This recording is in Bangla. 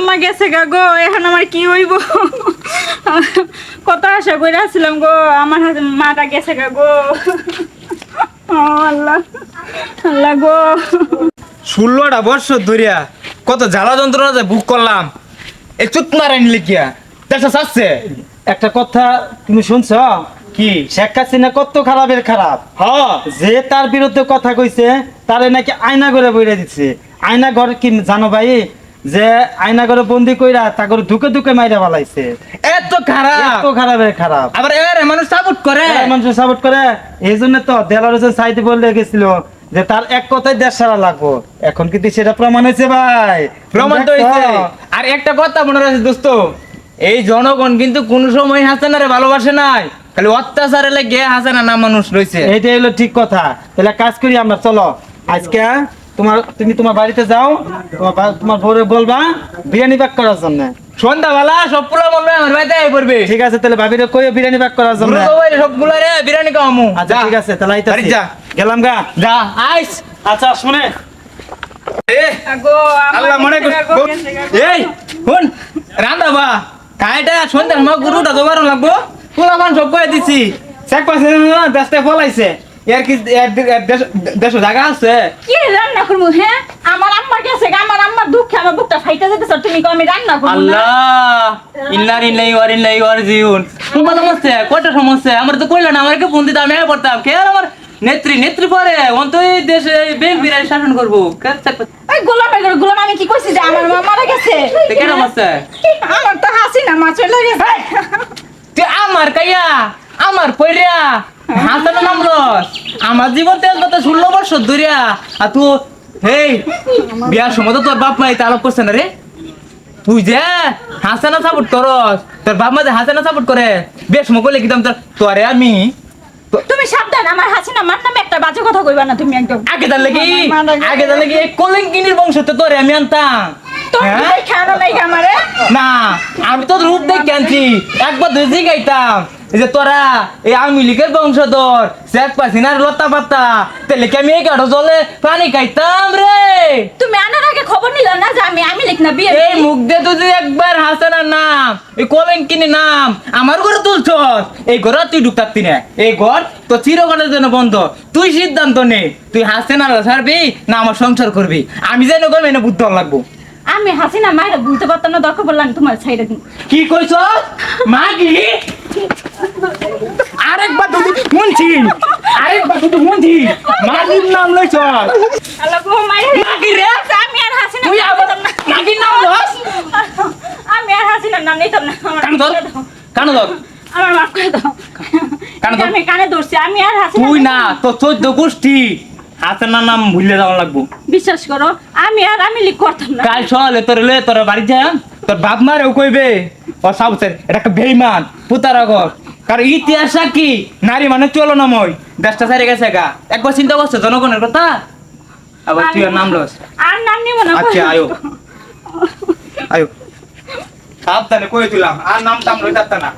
আম্মা গেছে গা গো, এখন আমার কি হইব? কত আশা করে আসছিলাম গো, আমার মাটা গেছে গা গো। আল্লাহ আল্লাহ গো। 16টা বছর ধরিয়া কত জ্বালা যন্ত্রণা যে বুক করলাম, এই চুত মারাই নিলে কিয়া দেখা যাচ্ছে। একটা কথা তুমি শুনছ কি? শেখ হাসিনা কত খারাপের খারাপ। যে তার বিরুদ্ধে কথা কইছে তারে নাকি আয়না ঘরে বইরা দিচ্ছে। আয়না ঘর কি জানো ভাই, যে আয়না ঘরে বন্দি কইরা তা করে ধুকে ধুকে মাইরা বালাইছে। এত খারাপ, এত খারাপের খারাপ। আবার এর মানুষ সাপোর্ট করে, মানুষ সাপোর্ট করে। এই জন্য তো দেলার হোসেন সাইদি বলে গেছিল যে তার এক কথায় দেশ সারা লাগবো। এখন কিন্তু সেটা প্রমাণ হয়েছে ভাই, প্রমাণ তো হইছে। আর একটা কথা মনে রাখছি দোস্ত, এই জনগণ কিন্তু কোন সময় হাসানারে ভালোবাসে নাই, খালি অত্যাচারে লেগে হাসানা না মানুষ রয়েছে। এইটাই হলো ঠিক কথা। তাহলে কাজ করি আমরা, চলো আজকে তুমি তোমার বাড়িতে যাও, তোমার বউরে বলবা বিরিয়ানি প্যাক করার জন্য। সন্ধ্যাবেলা সব পোলা বলবে আমার বাড়িতে আই পড়বে। ঠিক আছে, তাহলে ভাবিরে কই বিরিয়ানি প্যাক করার জন্য। সবগুলা রে বিরিয়ানি খাওয়ামু। আচ্ছা ঠিক আছে, তাহলে বাড়ি আইতাছি। যা। গেলাম গা। যা আইস। আচ্ছা শুনে এ গো, আম্মা আল্লাহ মনে গেছে গা গো, গেছে গা গো। এই শুন রান্দা বা কাইটা সন্ধ্যার মা গুরুটা জোগাড় লাগবো। পোলা মান সব কয়ে দিছি, চেক পাইছে না দেশে ফলাইছে। এর কি দেশ জায়গা আছে? কি রান্না করবো? হ্যাঁ, আমার আম্মা গেছে গা, আমার আম্মার দুঃখে আমার বুকটা ফাইটা যেতেছে, তুমি কো আমি রান্না করবো না? আল্লাহ ইন্নারিল্লাহি ওয়া ইন্নাইহি রাজিউন। তোমার সমস্যা কয়টা সমস্যা আমার তো কইলা না, আমাকে ফোন দিতে আমি আগে পড়তাম। কে আমার নেত্রী পরে অন্ত এই দেশে বিরাট শাসন করবো। ওই গোলাম আমি কি কইছি যে আমার মা মারা গেছে? কেন সমস্যা? আমার তো হাসিনা মা চলে গেছে। তুই আমার কাইয়া আমার পয়রা হাসানো নামলস আমার জীবন তেল কথা 16 বছর ধরিয়া। আর তুই হেই বিয়ার সময় তো তোর বাপ মা এটা আলাপ করছে না রে। তুই যে হাসানা সাপোর্ট করস, তোর বাপ মা যে হাসানা সাপোর্ট করে, বেশ সময় করলে কি তোরে আমি তুমি সাবধান, আমার হাসিনা মার নামে একটা বাজে কথা কইবা না তুমি একদম। আগে জানলে কি এই কলিঙ্কিনীর বংশতে তোরে আমি আনতাম। তোর হ্যাঁ? খানো নাই আমারে। না আমি তো রূপ দেখে আনছি, একবার দুই গাইতাম এই যে তোরা এই আওয়ামী লীগের বংশধর শেখ হাসিনার লতা পাতা, তাহলে কি আমি এই গাঢ় জলে পানি খাইতাম রে? তুমি আনার আগে খবর নিলা না যে আমি লিখ না বিয়ে? এই মুখ দিয়ে তুই যদি একবার হাসানার নাম এই কলঙ্কিনীর নাম আমার ঘরে তুলছস, এই ঘর তুই ঢুকতারতি না। এই ঘর তো চিরকালের জন্য বন্ধ। তুই সিদ্ধান্ত নে, তুই হাসিনার ছাড়বি না আমার সংসার করবি। আমি যেন করবি না বুদ্ধ লাগবো। আমি হাসিনা মায়েরা বুঝতে পারতাম না, দরকার বললাম তোমার ছাইড়া দিন। কি কইছ মা? কি আরেকবার তুই শুনছি, আরেকবার তুই শুনছি মাগির নাম লইছ। আল্লাহ গো, মায়ের মাগি রে, আমি আর হাসিনা তুই আবার মাগির নাম লস। আমি আর হাসিনার নাম নিতাম না। কানো ধর আমার মাফ করে দাও। কানে ধর। আমি কানে ধরছি, আমি আর হাসিনা। তুই না তো 14 গোষ্ঠী হাসানার নাম ভুলে যাওয়া লাগবো। বিশ্বাস করো, আমি লিখ করতাম না। কাল সকালে তোর বাড়ি যা, তোর বাপ মারেও কইবে ও সাবসের এটা একটা বেঈমান পুতারাগর। কারণ ইতিহাস কি নারী মানে চলো না মই দেশটা ছেড়ে গেছে গা। একবার চিন্তা করছে জনগণের কথা, আবার তুই আর নাম লস। আর নাম নিব না। আচ্ছা আয়ো আয়ো সাবধানে কই দিলাম, আর নাম টাম লইতাছ না।